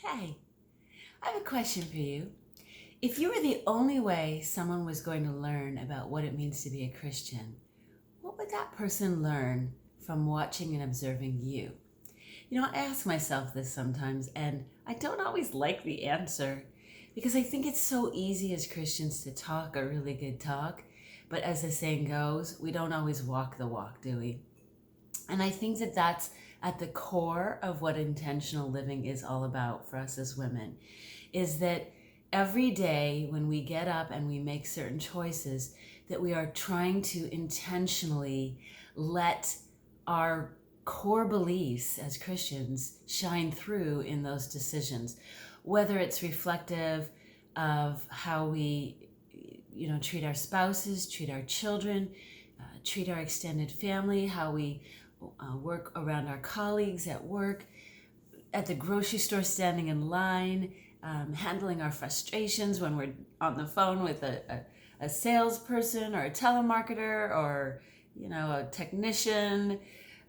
Hey, I have a question for you. If you were the only way someone was going to learn about what it means to be a Christian, what would that person learn from watching and observing you? I ask myself this sometimes, and I don't always like the answer because I think it's so easy as Christians to talk a really good talk, but as the saying goes, we don't always walk the walk, do we? And I think that that's at the core of what intentional living is all about for us as women, is that every day when we get up and we make certain choices, that we are trying to intentionally let our core beliefs as Christians shine through in those decisions, whether it's reflective of how we treat our spouses, treat our children, treat our extended family, how we work around our colleagues at work, at the grocery store standing in line, handling our frustrations when we're on the phone with a salesperson or a telemarketer or a technician.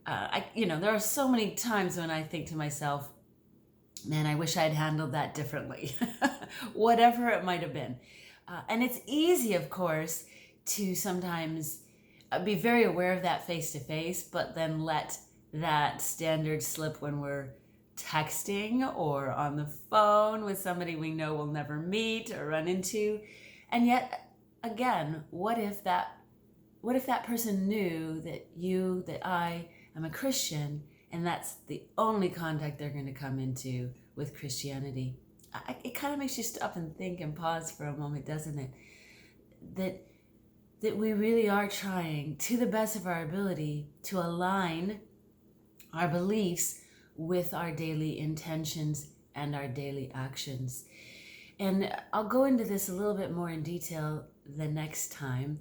There are so many times when I think to myself, man, I wish I'd handled that differently, whatever it might have been. And it's easy, of course, to sometimes be very aware of that face to face, but then let that standard slip when we're texting or on the phone with somebody we know we'll never meet or run into. And yet, again, what if that person knew that I am a Christian and that's the only contact they're going to come into with Christianity? It kind of makes you stop and think and pause for a moment, doesn't it? That we really are trying, to the best of our ability, to align our beliefs with our daily intentions and our daily actions. And I'll go into this a little bit more in detail the next time,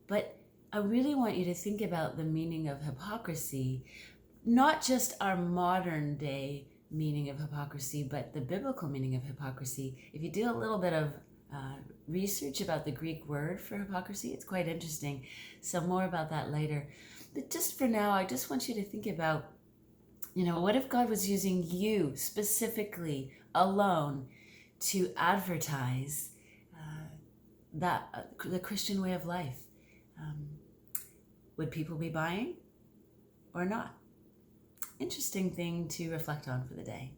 but I really want you to think about the meaning of hypocrisy, not just our modern day meaning of hypocrisy, but the biblical meaning of hypocrisy. If you do a little bit of research about the Greek word for hypocrisy, it's quite interesting. So more about that later. But just for now, I just want you to think about, what if God was using you specifically alone to advertise the Christian way of life? Would people be buying or not? Interesting thing to reflect on for the day.